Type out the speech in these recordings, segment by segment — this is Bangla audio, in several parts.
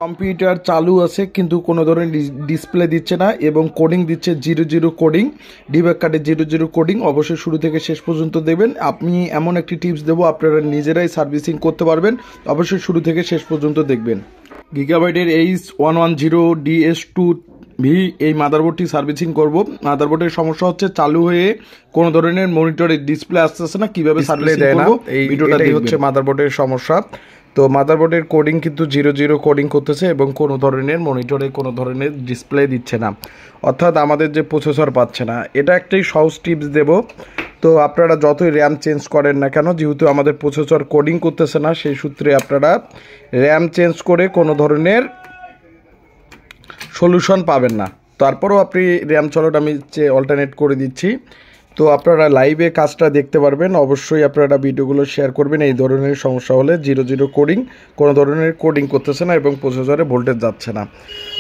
কম্পিউটার চালু আছে কিন্তু কোনো ধরনের ডিসপ্লে দিচ্ছে না এবং কোডিং দিচ্ছে 00 কোডিং, ডিবাগ কার্ডে 00 কোডিং। অবশ্যই শুরু থেকে শেষ পর্যন্ত দেবেন। আমি এমন একটি টিপস দেবো, আপনারা নিজেরাই সার্ভিসিং করতে পারবেন। অবশ্যই শুরু থেকে শেষ পর্যন্ত দেখবেন। গিগাবাইটের H110DS2V এই মাদারবোর্ডটি সার্ভিসিং করব। মাদারবোর্ডের সমস্যা হচ্ছে চালু হয়ে কোনো ধরনের মনিটরের ডিসপ্লে আসতেছে না, কিভাবে সার্ভিসিং করব এই ভিডিওটাই হচ্ছে মাদারবোর্ডের সমস্যা। তো মাদারবোর্ডের কোডিং কিন্তু 00 কোডিং করতেছে এবং কোনো ধরনের মনিটরে কোনো ধরনের ডিসপ্লে দিচ্ছে না, অর্থাৎ আমাদের যে প্রসেসর পাচ্ছে না। এটা একটাই সহজ টিপস দেব। তো আপনারা যতই র্যাম চেঞ্জ করেন না কেন, যেহেতু আমাদের প্রসেসর কোডিং করতেছে না, সেই সূত্রে আপনারা র্যাম চেঞ্জ করে কোনো ধরনের সলিউশন পাবেন না। তারপরেও আপনি র্যাম চলট আমি অল্টারনেট করে দিচ্ছি। তো আপনারা লাইভে কাজটা দেখতে পারবেন। অবশ্যই আপনারা ভিডিওগুলো শেয়ার করবেন। এই ধরনের সমস্যা হলে 00 কোডিং, কোনো ধরনের কোডিং করতেছে না এবং প্রসেসরে ভোল্টেজ যাচ্ছে না।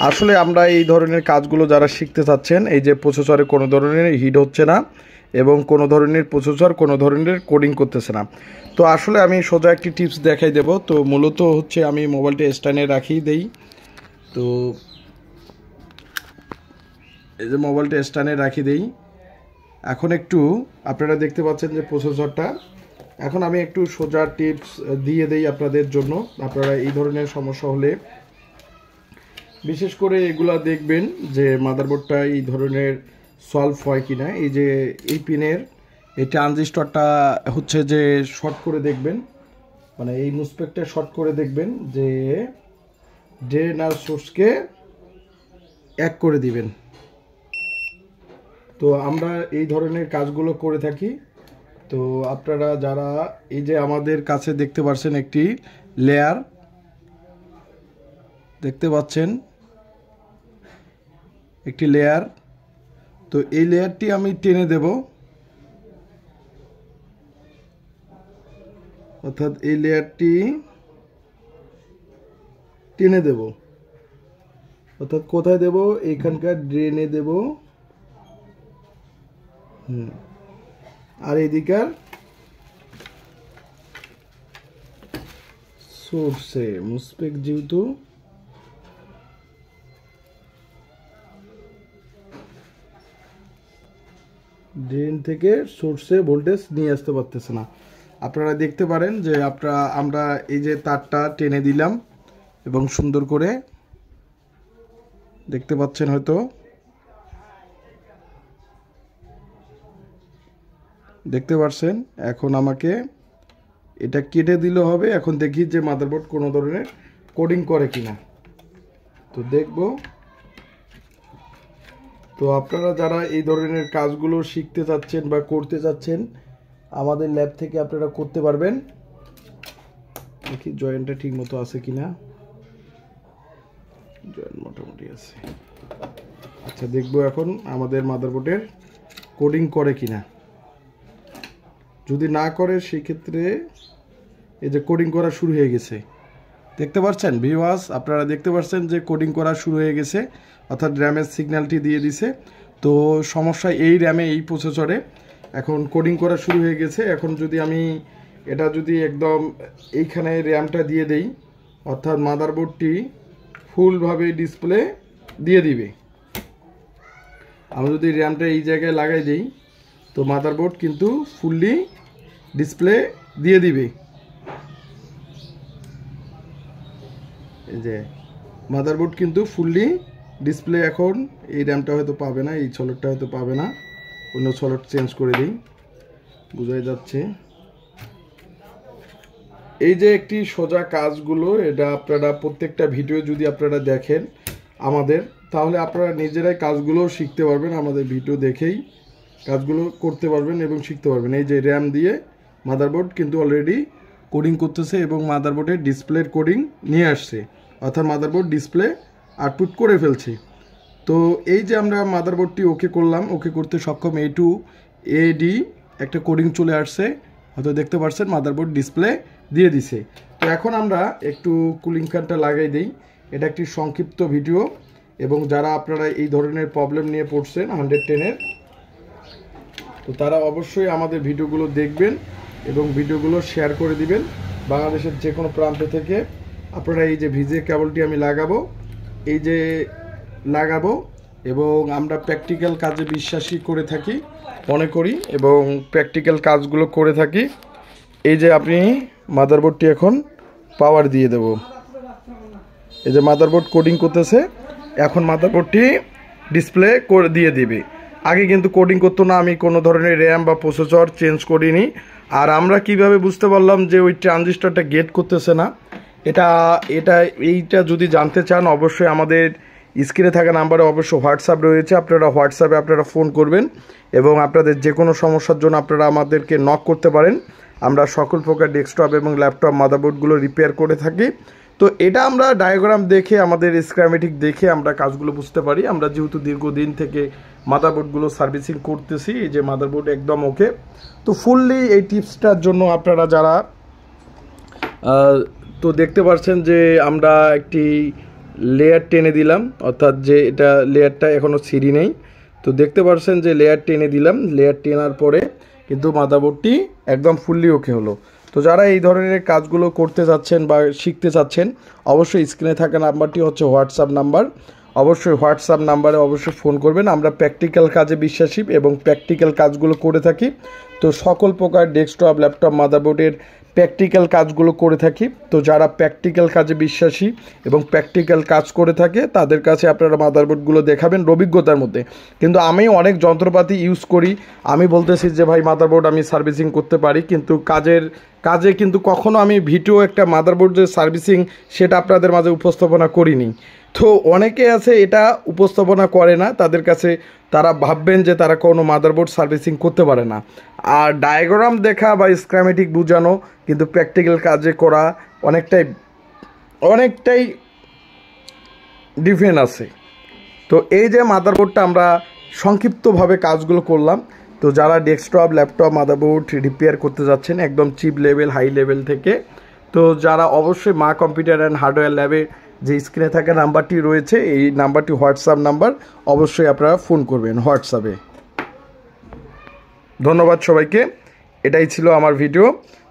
আসলে আমরা এই ধরনের কাজগুলো যারা শিখতে চাচ্ছেন, এই যে প্রসেসরে কোনো ধরনের হিট হচ্ছে না এবং কোনো ধরনের প্রসেসর কোনো ধরনের কোডিং করতেছে না। তো আসলে আমি সোজা একটি টিপস দেখাই দেব। তো মূলত হচ্ছে আমি মোবাইলটা স্ট্যান্ডে রাখিয়ে দেই। তো এই যে মোবাইলটা স্ট্যান্ডে রাখি দেই। এখন একটু আপনারা দেখতে পাচ্ছেন যে প্রসেসরটা, এখন আমি একটু সোজা টিপস দিয়ে দেই আপনাদের জন্য। আপনারা এই ধরনের সমস্যা হলে বিশেষ করে এগুলা দেখবেন যে মাদারবোর্ডটা এই ধরনের সলভ হয় কিনা। এই যে এই পিনের এই ট্রানজিস্টরটা হচ্ছে যে শর্ট করে দেখবেন, মানে এই মুসপেক্টটা শর্ট করে দেখবেন যে ড্রেন আর সোর্সকে এক করে দিবেন। তো আমরা এই ধরনের কাজগুলো করে থাকি। তো আপনারা যারা এই যে আমাদের কাছে দেখতে পাচ্ছেন একটি লেয়ার দেখতে পাচ্ছেন, একটি লেয়ার। তো এই লেয়ারটি আমি টেনে দেব, অর্থাৎ এই লেয়ারটি টেনে দেব, অর্থাৎ কোথায় দেব, এইখানকার ড্রেনে দেব, আর এদিকার সোর্সে মুসপেক, যেহেতু ড্রেন থেকে সোর্সে ভোল্টেজ নিয়ে আসতে পারতেছে না। আপনারা দেখতে পারেন যে আমরা এই যে তারটা টেনে দিলাম এবং সুন্দর করে দেখতে পাচ্ছেন, হয়তো দেখতে পাচ্ছেন। এখন আমাকে এটা কেটে দিলে হবে। এখন দেখি যে মাদারবোর্ড কোনো ধরনের কোডিং করে কিনা, তো দেখব। তো আপনারা যারা এই ধরনের কাজগুলো শিখতে চাচ্ছেন বা করতে চাচ্ছেন, আমাদের ল্যাব থেকে আপনারা করতে পারবেন। দেখি জয়েন্টটা ঠিক মতো আছে কিনা, জয়েন্ট মোটামুটি আছে। আচ্ছা, দেখবো এখন আমাদের মাদারবোর্ডের কোডিং করে কিনা। যদি না করে সেই ক্ষেত্রে এই যে কোডিং করা শুরু হয়ে গেছে, দেখতে পাচ্ছেন ভিউয়ার্স, আপনারা দেখতে পাচ্ছেন যে কোডিং করা শুরু হয়ে গেছে, অর্থাৎ র্যামের সিগন্যালটি দিয়ে দিছে। তো সমস্যা এই র্যামে, এই প্রসেসরে এখন কোডিং করা শুরু হয়ে গেছে। এখন যদি আমি এটা যদি একদম এইখানে র্যামটা দিয়ে দেই, অর্থাৎ মাদারবোর্ডটি ফুলভাবে ডিসপ্লে দিয়ে দিবে। আমি যদি র্যামটা এই জায়গায় লাগাই দিই, তো মাদারবোর্ড কিন্তু ফুললি ডিসপ্লে দিয়ে দিবে। এই যে মাদারবোর্ড কিন্তু ফুললি ডিসপ্লে। এখন এই র্যামটা হয়তো পাবে না, এই সলিডটা হয়তো পাবে না, অন্য সলিড চেঞ্জ করে দিই, বোঝাই যাচ্ছে। এই যে একটি সোজা কাজগুলো, এটা আপনারা প্রত্যেকটা ভিডিও যদি আপনারা দেখেন আমাদের, তাহলে আপনারা নিজেরাই কাজগুলো শিখতে পারবেন। আমাদের ভিডিও দেখেই কাজগুলো করতে পারবেন এবং শিখতে পারবেন। এই যে র্যাম দিয়ে মাদারবোর্ড কিন্তু অলরেডি কোডিং করতেছে এবং মাদারবোর্ডের ডিসপ্লের কোডিং নিয়ে আসছে, অর্থাৎ মাদারবোর্ড ডিসপ্লে আউটপুট করে ফেলছে। তো এই যে আমরা মাদারবোর্ডটি ওকে করলাম, ওকে করতে সক্ষম A2 AD একটা কোডিং চলে আসছে, হয়তো দেখতে পাচ্ছেন মাদারবোর্ড ডিসপ্লে দিয়ে দিছে। তো এখন আমরা একটু কুলিং ফ্যানটা লাগাই দিই। এটা একটি সংক্ষিপ্ত ভিডিও এবং যারা আপনারা এই ধরনের প্রবলেম নিয়ে পড়ছেন 110-এর, তো তারা অবশ্যই আমাদের ভিডিওগুলো দেখবেন এবং ভিডিওগুলো শেয়ার করে দিবেন। বাংলাদেশের যে কোনো প্রান্ত থেকে আপনারা এই যে ভিজে কেবলটি আমি লাগাবো, এই যে লাগাবো, এবং আমরা প্র্যাকটিক্যাল কাজে বিশ্বাসী করে থাকি, মনে করি, এবং প্র্যাকটিক্যাল কাজগুলো করে থাকি। এই যে আপনি মাদারবোর্ডটি এখন পাওয়ার দিয়ে দেব। এই যে মাদারবোর্ড কোডিং করতেছে, এখন মাদারবোর্ডটি ডিসপ্লে করে দিয়ে দিবে। আগে কিন্তু কোডিং করতো না, আমি কোনো ধরনের র্যাম বা প্রসেসর চেঞ্জ করিনি। আর আমরা কিভাবে বুঝতে পারলাম যে ওই ট্রানজিস্টরটা গেট করতেছে না, এইটা যদি জানতে চান অবশ্যই আমাদের স্ক্রিনে থাকা নাম্বারে অবশ্যই হোয়াটসঅ্যাপ রয়েছে, আপনারা হোয়াটসঅ্যাপে আপনারা ফোন করবেন এবং আপনাদের যে কোনো সমস্যার জন্য আপনারা আমাদেরকে নক করতে পারেন। আমরা সকল প্রকার ডেস্কটপ এবং ল্যাপটপ মাদারবোর্ডগুলো রিপেয়ার করে থাকি। তো এটা আমরা ডায়াগ্রাম দেখে, আমাদের স্কিমেটিক দেখে আমরা কাজগুলো বুঝতে পারি। আমরা যেহেতু দীর্ঘদিন থেকে মাদারবোর্ডগুলো সার্ভিসিং করতেছি, এই যে মাদারবোর্ড একদম ওকে। তো ফুললি এই টিপসটার জন্য আপনারা যারা তো দেখতে পাচ্ছেন যে আমরা একটি লেয়ার টেনে দিলাম, অর্থাৎ যে এটা লেয়ারটা এখনও ছিঁড়ি নেই। তো দেখতে পাচ্ছেন যে লেয়ার টেনে দিলাম, লেয়ার টেনার পরে কিন্তু মাদারবোর্ডটি একদম ফুললি ওকে হলো। তো যারা এই ধরনের কাজগুলো করতে যাচ্ছেন বা শিখতে চাচ্ছেন অবশ্যই স্ক্রিনে থাকা নাম্বারটি হচ্ছে হোয়াটসঅ্যাপ নাম্বার, অবশ্যই হোয়াটসঅ্যাপ নাম্বারে অবশ্যই ফোন করবেন। আমরা প্র্যাকটিক্যাল কাজে বিশ্বাসী এবং প্র্যাকটিক্যাল কাজগুলো করে থাকি। তো সকল প্রকার ডেস্কটপ ল্যাপটপ মাদারবোর্ডের প্র্যাকটিক্যাল কাজগুলো করে থাকি। তো যারা প্র্যাকটিক্যাল কাজে বিশ্বাসী এবং প্র্যাকটিক্যাল কাজ করে থাকে তাদের কাছে আপনারা মাদারবোর্ডগুলো দেখাবেন অভিজ্ঞতার মধ্যে। কিন্তু আমি অনেক যন্ত্রপাতি ইউজ করি, আমি বলতেছি যে ভাই মাদারবোর্ড আমি সার্ভিসিং করতে পারি, কিন্তু কাজে কিন্তু কখনো আমি ভিডিও একটা মাদারবোর্ডের সার্ভিসিং সেটা আপনাদের মাঝে উপস্থাপনা করিনি। তো অনেকে আছে এটা উপস্থাপনা করে না, তাদের কাছে তারা ভাববেন যে তারা কোনো মাদারবোর্ড সার্ভিসিং করতে পারে না। আর ডায়াগ্রাম দেখা বা স্কিমেটিক বোঝানো কিন্তু প্র্যাকটিক্যাল কাজে করা অনেকটাই ডিফারেন্ট আছে। তো এই যে মাদারবোর্ডটা আমরা সংক্ষিপ্তভাবে কাজগুলো করলাম। তো যারা ডেস্কটপ ল্যাপটপ মাদারবোর্ড রিপেয়ার করতে যাচ্ছেন একদম চিপ লেভেল হাই লেভেল থেকে, তো যারা অবশ্যই মা কম্পিউটার অ্যান্ড হার্ডওয়্যার ল্যাবে যে স্ক্রিনে থাকা নাম্বারটি রয়েছে, এই নাম্বারটি হোয়াটসঅ্যাপ নাম্বার, অবশ্যই আপনারা ফোন করবেন হোয়াটসঅ্যাপে। ধন্যবাদ সবাইকে, এটাই ছিল আমার ভিডিও।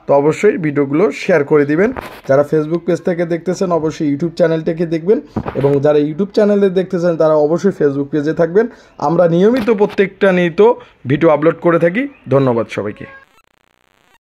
তো অবশ্যই ভিডিওগুলো শেয়ার করে দিবেন। যারা ফেসবুক পেজ থেকে দেখতেছেন অবশ্যই ইউটিউব চ্যানেলটাকে দেখবেন, এবং যারা ইউটিউব চ্যানেলে দেখতেছেন তারা অবশ্যই ফেসবুক পেজে থাকবেন। আমরা নিয়মিত প্রত্যেকটা ভিডিও আপলোড করে থাকি। ধন্যবাদ সবাইকে।